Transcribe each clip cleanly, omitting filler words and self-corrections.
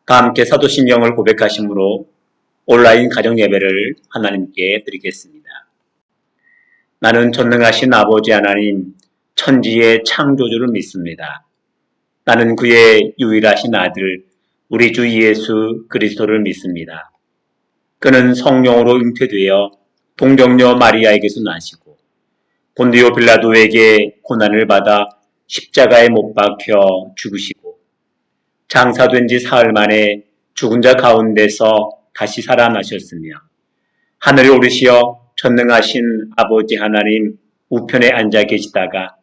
다 함께 사도신경을 고백하심으로 온라인 가정 예배를 하나님께 드리겠습니다. 나는 전능하신 아버지 하나님, 천지의 창조주를 믿습니다. 나는 그의 유일하신 아들, 우리 주 예수 그리스도를 믿습니다. 그는 성령으로 잉태되어 동정녀 마리아에게서 나시고 본디오 빌라도에게 고난을 받아 십자가에 못 박혀 죽으시고 장사된 지 사흘 만에 죽은 자 가운데서 다시 살아나셨으며 하늘에 오르시어 전능하신 아버지 하나님 우편에 앉아 계시다가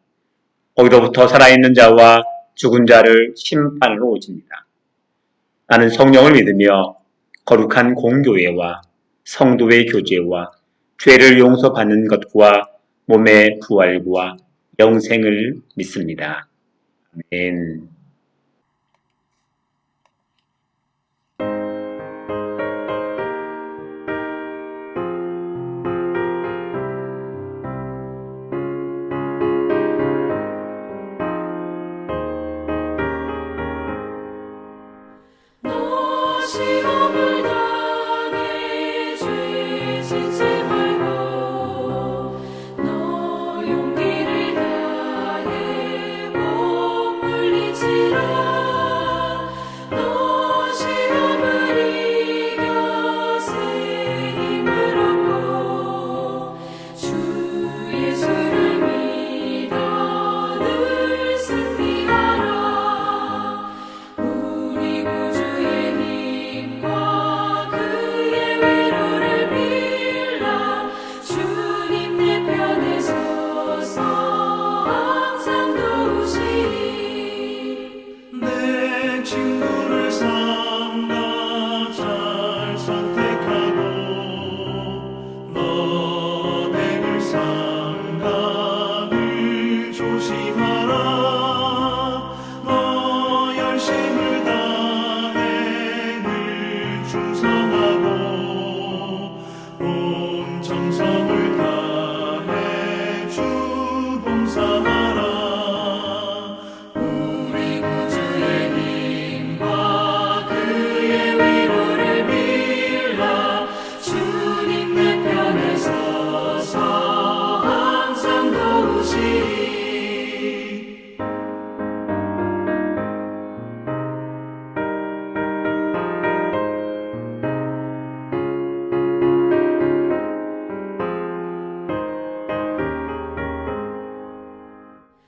거기로부터 살아있는 자와 죽은 자를 심판하러 오십니다. 나는 성령을 믿으며 거룩한 공교회와 성도의 교제와 죄를 용서받는 것과 몸의 부활과 영생을 믿습니다. 아멘. 너 시험을 당해 죄 짓지 말고 너 용기를 다해 못 물리치라. 너 시험을 이겨 새 힘을 얻고 주 예수를 믿어 늘 승리하라. 우리 구주의 힘과 그의 위로를 빌라. 주님 내 편에 서서 항상 도우시리. 내 친구를 삼가 잘 선택하고 너를 삼가 늘 조심하라. 너 열심을 다해 늘 충성하고 온 정성을 다해 주 봉사하라. 우리 구주의 힘과 그의 위로를 빌라. 주님 내 편에 서서 항상 도우시리.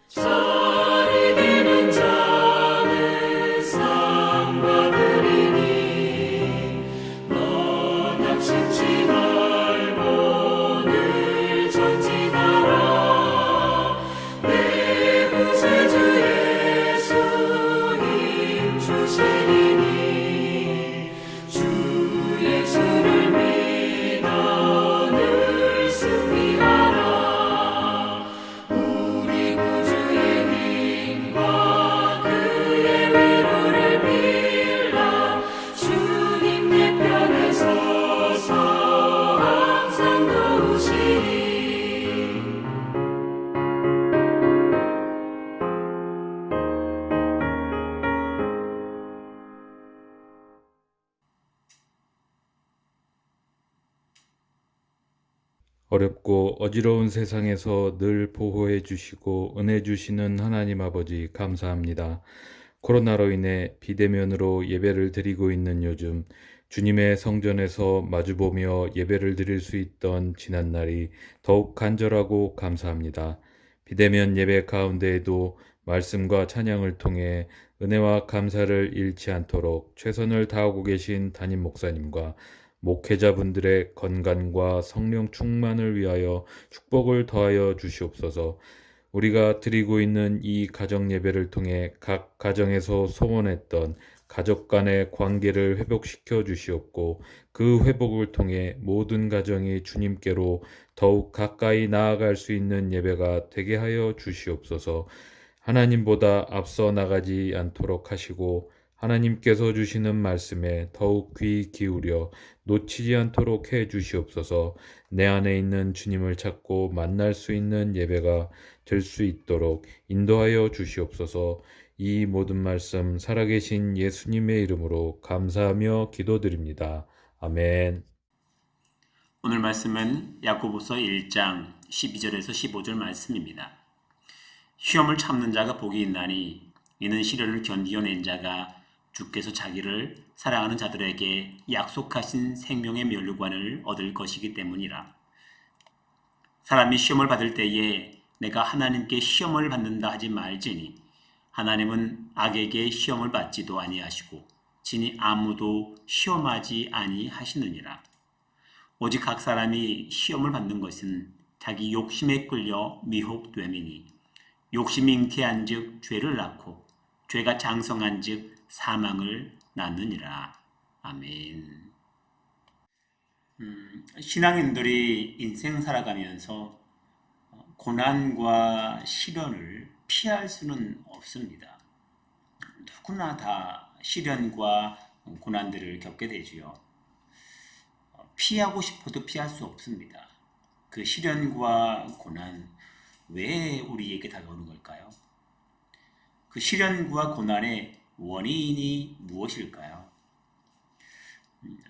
잘 이기는 자는 상 받으리니 너 낙심치 말고 늘 전진하라. 내 구세주 예수 힘 주시리니 주 예수를 믿어 늘 승리하라. 우리 구주의 힘과 그의 위로를 빌라. 주님 내 편에 서서 항상 도우시리. 어렵고 어지러운 세상에서 늘 보호해 주시고 은혜 주시는 하나님 아버지 감사합니다. 코로나로 인해 비대면으로 예배를 드리고 있는 요즘 주님의 성전에서 마주보며 예배를 드릴 수 있던 지난날이 더욱 간절하고 감사합니다. 비대면 예배 가운데에도 말씀과 찬양을 통해 은혜와 감사를 잃지 않도록 최선을 다하고 계신 담임 목사님과 목회자분들의 건강과 성령 충만을 위하여 축복을 더하여 주시옵소서. 우리가 드리고 있는 이 가정 예배를 통해 각 가정에서 소원했던 가족 간의 관계를 회복시켜 주시옵고 그 회복을 통해 모든 가정이 주님께로 더욱 가까이 나아갈 수 있는 예배가 되게 하여 주시옵소서. 하나님보다 앞서 나가지 않도록 하시고 하나님께서 주시는 말씀에 더욱 귀 기울여 놓치지 않도록 해 주시옵소서. 내 안에 있는 주님을 찾고 만날 수 있는 예배가 될 수 있도록 인도하여 주시옵소서. 이 모든 말씀 살아계신 예수님의 이름으로 감사하며 기도드립니다. 아멘. 오늘 말씀은 야고보서 1장 12절에서 15절 말씀입니다. 시험을 참는 자가 복이 있나니 이는 시련을 견디어낸 자가 주께서 자기를 사랑하는 자들에게 약속하신 생명의 면류관을 얻을 것이기 때문이라. 사람이 시험을 받을 때에 내가 하나님께 시험을 받는다 하지 말지니 하나님은 악에게 시험을 받지도 아니하시고 진히 아무도 시험하지 아니하시느니라. 오직 각 사람이 시험을 받는 것은 자기 욕심에 끌려 미혹됨이니 욕심이 잉태한즉 죄를 낳고 죄가 장성한즉 사망을 낳느니라. 아멘. 신앙인들이 인생 살아가면서 고난과 시련을 피할 수는 없습니다. 누구나 다 시련과 고난들을 겪게 되지요. 피하고 싶어도 피할 수 없습니다. 그 시련과 고난, 왜 우리에게 다가오는 걸까요? 그 시련과 고난의 원인이 무엇일까요?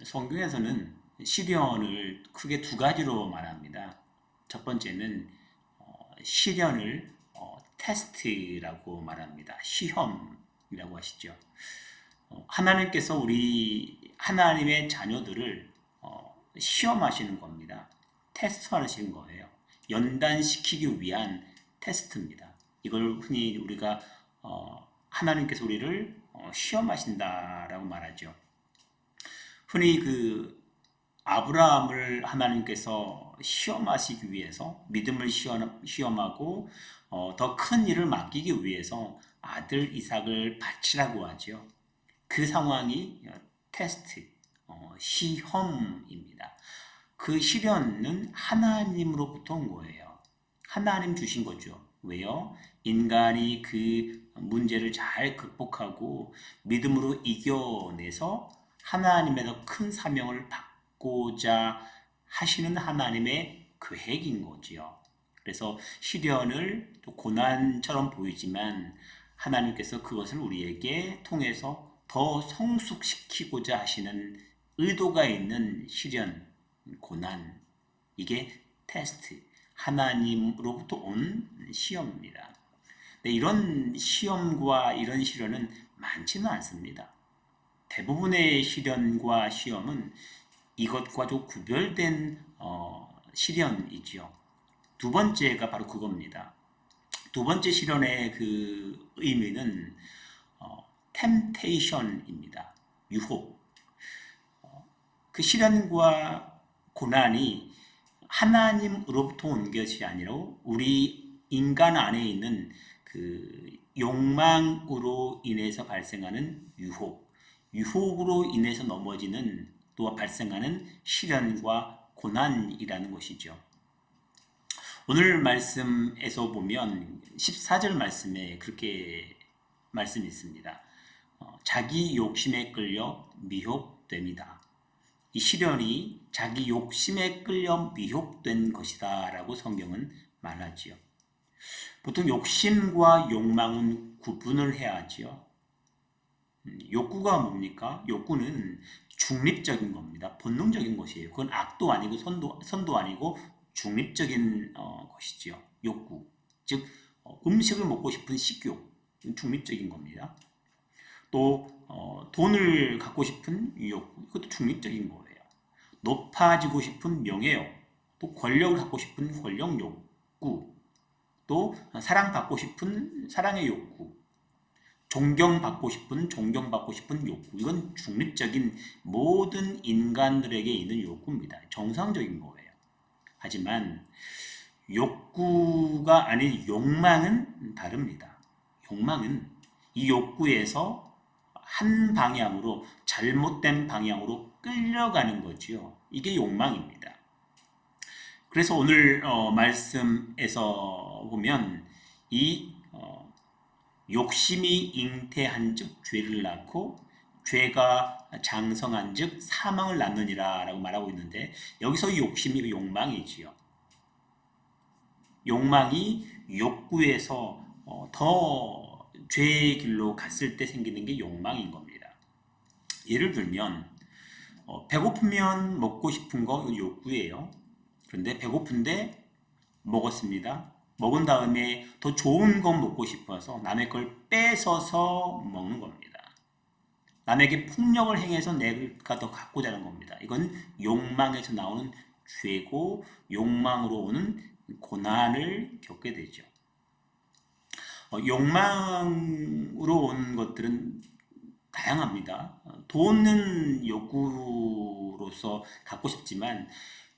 성경에서는 시련을 크게 두 가지로 말합니다. 첫 번째는 시련을 테스트라고 말합니다. 시험이라고 하시죠. 하나님께서 우리 하나님의 자녀들을 시험하시는 겁니다. 테스트하시는 거예요. 연단시키기 위한 테스트입니다. 이걸 흔히 우리가 하나님께서 우리를 시험하신다라고 말하죠. 흔히 그 아브라함을 하나님께서 시험하시기 위해서 믿음을 시험하고 더 큰 일을 맡기기 위해서 아들 이삭을 바치라고 하죠. 그 상황이 테스트, 시험입니다. 그 시련은 하나님으로부터 온 거예요. 하나님 주신 거죠. 왜요? 인간이 그 문제를 잘 극복하고 믿음으로 이겨내서 하나님의 더 큰 사명을 받고자 하시는 하나님의 계획인 거지요. 그래서 시련을 또 고난처럼 보이지만 하나님께서 그것을 우리에게 통해서 더 성숙시키고자 하시는 의도가 있는 시련, 고난, 이게 테스트, 하나님으로부터 온 시험입니다. 이런 시험과 이런 시련은 많지는 않습니다. 대부분의 시련과 시험은 이것과 좀 구별된 시련이지요. 두 번째가 바로 그겁니다. 두 번째 시련의 그 의미는 temptation입니다. 유혹. 그 시련과 고난이 하나님으로부터 온 것이 아니라 우리 인간 안에 있는 그 욕망으로 인해서 발생하는 유혹으로 인해서 넘어지는 또 발생하는 시련과 고난이라는 것이죠. 오늘 말씀에서 보면 14절 말씀에 그렇게 말씀이 있습니다. 자기 욕심에 끌려 미혹됩니다. 이 시련이 자기 욕심에 끌려 미혹된 것이다 라고 성경은 말하지요. 보통 욕심과 욕망은 구분을 해야 하지요. 욕구가 뭡니까? 욕구는 중립적인 겁니다. 본능적인 것이에요. 그건 악도 아니고 선도 아니고 중립적인 것이지요. 욕구. 즉 음식을 먹고 싶은 식욕. 중립적인 겁니다. 또 돈을 갖고 싶은 욕구. 이것도 중립적인 거예요. 높아지고 싶은 명예욕. 또 권력을 갖고 싶은 권력 욕구. 또 사랑받고 싶은 사랑의 욕구. 존경받고 싶은 욕구. 이건 중립적인 모든 인간들에게 있는 욕구입니다. 정상적인 거예요. 하지만 욕구가 아닌 욕망은 다릅니다. 욕망은 이 욕구에서 한 방향으로, 잘못된 방향으로 끌려가는 거지요. 이게 욕망입니다. 그래서 오늘 말씀에서 보면 이 욕심이 잉태한즉 죄를 낳고 죄가 장성한즉 사망을 낳느니라 라고 말하고 있는데, 여기서 욕심이 욕망이지요. 욕망이 욕구에서 더 죄의 길로 갔을 때 생기는 게 욕망인 겁니다. 예를 들면 배고프면 먹고 싶은 거 이건 욕구예요. 그런데 배고픈데 먹었습니다. 먹은 다음에 더 좋은 거 먹고 싶어서 남의 걸 뺏어서 먹는 겁니다. 남에게 폭력을 행해서 내가 더 갖고자 하는 겁니다. 이건 욕망에서 나오는 죄고 욕망으로 오는 고난을 겪게 되죠. 욕망으로 온 것들은 다양합니다. 돈은 욕구로서 갖고 싶지만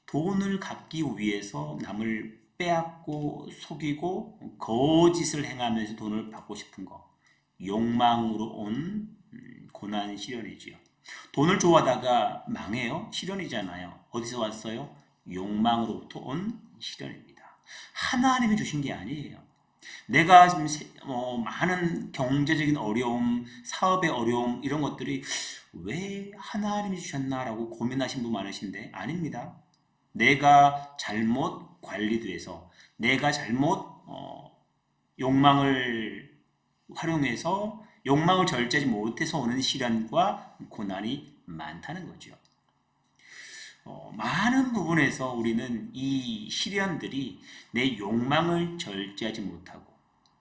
돈을 갖기 위해서 남을 빼앗고 속이고 거짓을 행하면서 돈을 받고 싶은 거, 욕망으로 온 고난 시련이지요. 돈을 좋아하다가 망해요? 시련이잖아요. 어디서 왔어요? 욕망으로부터 온 시련입니다. 하나님이 주신 게 아니에요. 내가 지금 많은 경제적인 어려움, 사업의 어려움 이런 것들이 왜 하나님이 주셨나라고 고민하신 분 많으신데 아닙니다. 내가 잘못 관리돼서 내가 잘못 욕망을 활용해서 욕망을 절제하지 못해서 오는 시련과 고난이 많다는 거죠. 많은 부분에서 우리는 이 시련들이 내 욕망을 절제하지 못하고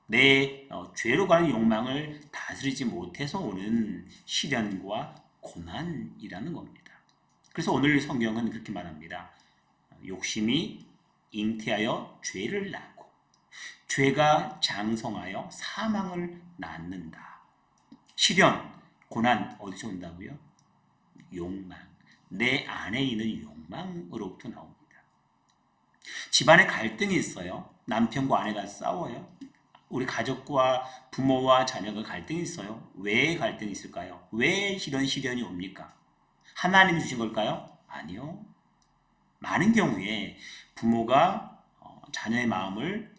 내 죄로 가는 욕망을 다스리지 못해서 오는 시련과 고난이라는 겁니다. 그래서 오늘 성경은 그렇게 말합니다. 욕심이 잉태하여 죄를 낳고 죄가 장성하여 사망을 낳는다. 시련, 고난 어디서 온다고요? 욕망. 내 안에 있는 욕망으로부터 나옵니다. 집안에 갈등이 있어요. 남편과 아내가 싸워요. 우리 가족과 부모와 자녀가 갈등이 있어요. 왜 갈등이 있을까요? 왜 이런 시련이 옵니까? 하나님이 주신 걸까요? 아니요. 많은 경우에 부모가 자녀의 마음을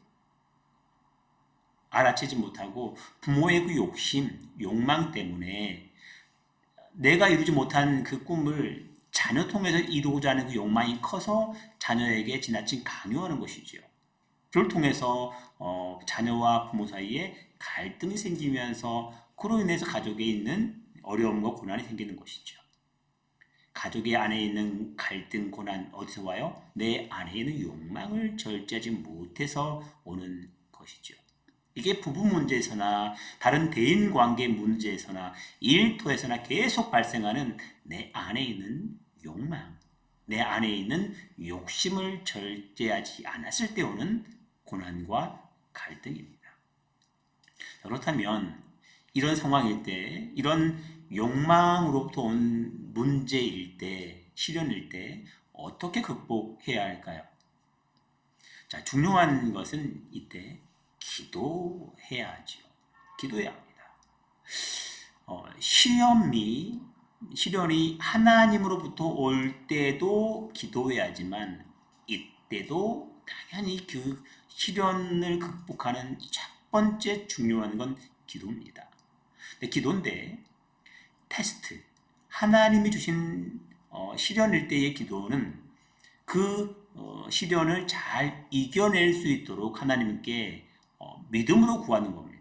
알아채지 못하고 부모의 그 욕심, 욕망 때문에 내가 이루지 못한 그 꿈을 자녀 통해서 이루고자 하는 그 욕망이 커서 자녀에게 지나친 강요하는 것이죠. 그걸 통해서 자녀와 부모 사이에 갈등이 생기면서 그로 인해서 가족에 있는 어려움과 고난이 생기는 것이죠. 가족의 안에 있는 갈등, 고난 어디서 와요? 내 안에 있는 욕망을 절제하지 못해서 오는 것이죠. 이게 부부 문제에서나 다른 대인 관계 문제에서나 일터에서나 계속 발생하는 내 안에 있는 욕망, 내 안에 있는 욕심을 절제하지 않았을 때 오는 고난과 갈등입니다. 그렇다면 이런 상황일 때, 이런 욕망으로부터 온 문제일 때, 시련일 때 어떻게 극복해야 할까요? 자, 중요한 것은 이때 기도해야죠. 기도해야 합니다. 시련이 하나님으로부터 올 때도 기도해야지만 이때도 당연히 그 시련을 극복하는 첫 번째 중요한 건 기도입니다. 기도인데 테스트, 하나님이 주신 시련일 때의 기도는 그 시련을 잘 이겨낼 수 있도록 하나님께 믿음으로 구하는 겁니다.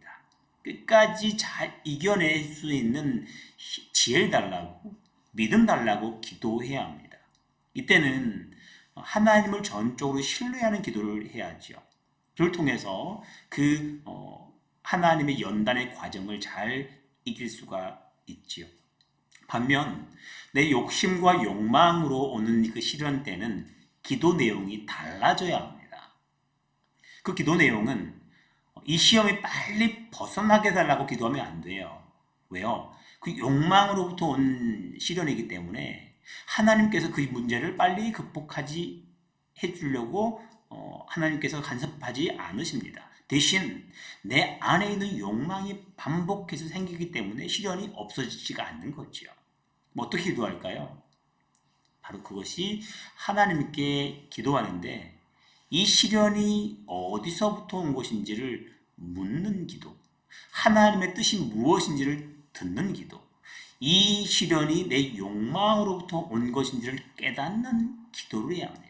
끝까지 잘 이겨낼 수 있는 지혜를 달라고, 믿음 달라고 기도해야 합니다. 이때는 하나님을 전적으로 신뢰하는 기도를 해야죠. 그걸 통해서 그 하나님의 연단의 과정을 잘 이길 수가 있지요. 반면 내 욕심과 욕망으로 오는 그 시련 때는 기도 내용이 달라져야 합니다. 그 기도 내용은 이 시험이 빨리 벗어나게 해달라고 기도하면 안 돼요. 왜요? 그 욕망으로부터 온 시련이기 때문에 하나님께서 그 문제를 빨리 극복하지 해주려고 하나님께서 간섭하지 않으십니다. 대신 내 안에 있는 욕망이 반복해서 생기기 때문에 시련이 없어지지가 않는 거죠. 어떻게 기도할까요? 바로 그것이 하나님께 기도하는데 이 시련이 어디서부터 온 것인지를 묻는 기도, 하나님의 뜻이 무엇인지를 듣는 기도, 이 시련이 내 욕망으로부터 온 것인지를 깨닫는 기도를 해야 합니다.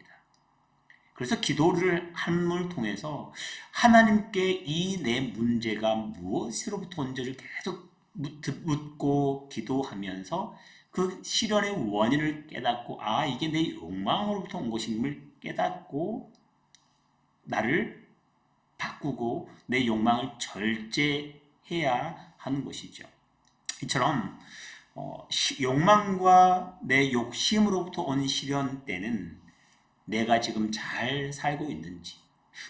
그래서 기도를 함을 통해서 하나님께 이 내 문제가 무엇으로부터 온지를 계속 묻고 기도하면서 그 시련의 원인을 깨닫고 이게 내 욕망으로부터 온 것임을 깨닫고 나를 바꾸고 내 욕망을 절제해야 하는 것이죠. 이처럼 욕망과 내 욕심으로부터 온 시련 때는 내가 지금 잘 살고 있는지,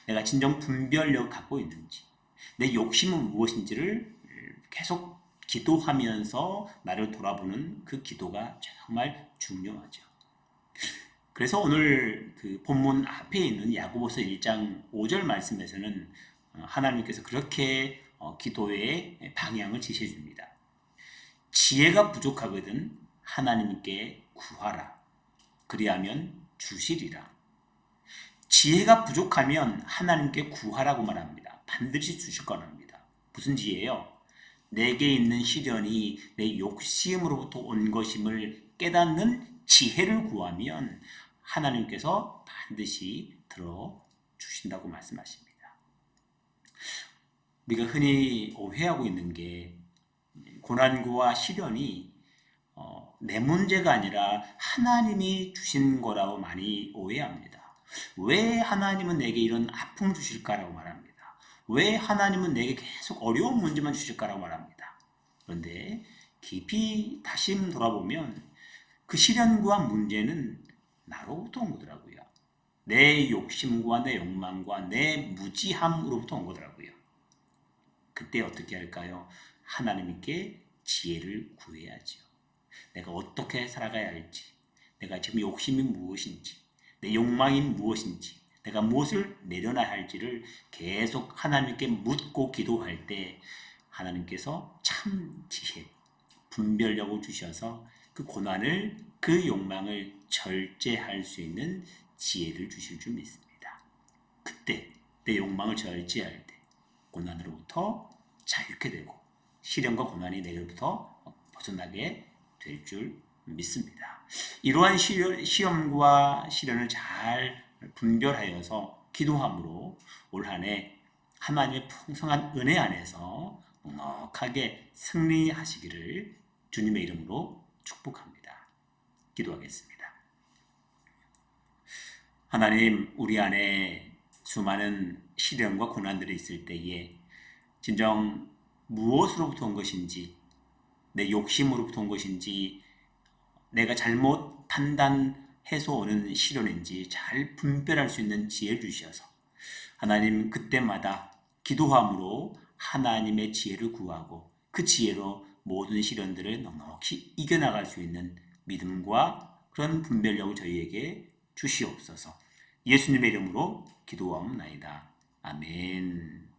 내가 진정 분별력을 갖고 있는지, 내 욕심은 무엇인지를 계속 기도하면서 나를 돌아보는 그 기도가 정말 중요하죠. 그래서 오늘 그 본문 앞에 있는 야고보서 1장 5절 말씀에서는 하나님께서 그렇게 기도의 방향을 지시해 줍니다. 지혜가 부족하거든 하나님께 구하라. 그리하면 주시리라. 지혜가 부족하면 하나님께 구하라고 말합니다. 반드시 주실 거랍니다. 무슨 지혜예요? 내게 있는 시련이 내 욕심으로부터 온 것임을 깨닫는 지혜를 구하면 하나님께서 반드시 들어주신다고 말씀하십니다. 우리가 흔히 오해하고 있는 게 고난과 시련이 내 문제가 아니라 하나님이 주신 거라고 많이 오해합니다. 왜 하나님은 내게 이런 아픔 주실까라고 말합니다. 왜 하나님은 내게 계속 어려운 문제만 주실까라고 말합니다. 그런데 깊이 다시 돌아보면 그 시련과 문제는 나로부터 온 거더라고요. 내 욕심과 내 욕망과 내 무지함으로부터 온 거더라고요. 그때 어떻게 할까요? 하나님께 지혜를 구해야죠. 내가 어떻게 살아가야 할지, 내가 지금 욕심이 무엇인지, 내 욕망이 무엇인지, 내가 무엇을 내려놔야 할지를 계속 하나님께 묻고 기도할 때 하나님께서 참 지혜, 분별력을 주셔서 그 고난을, 그 욕망을 절제할 수 있는 지혜를 주실 줄 믿습니다. 그때 내 욕망을 절제할 때 고난으로부터 자유케 되고 시련과 고난이 내게로부터 벗어나게 될 줄 믿습니다. 이러한 시험과 시련을 잘 분별하여서 기도함으로 올 한 해 하나님의 풍성한 은혜 안에서 넉넉하게 승리하시기를 주님의 이름으로 축복합니다. 기도하겠습니다. 하나님, 우리 안에 수많은 시련과 고난들이 있을 때에 진정 무엇으로부터 온 것인지, 내 욕심으로부터 온 것인지, 내가 잘못 판단해서 오는 시련인지 잘 분별할 수 있는 지혜를 주셔서 하나님 그때마다 기도함으로 하나님의 지혜를 구하고 그 지혜로 모든 시련들을 넉넉히 이겨나갈 수 있는 믿음과 그런 분별력을 저희에게 주시옵소서. 예수님의 이름으로 기도하옵나이다. 아멘.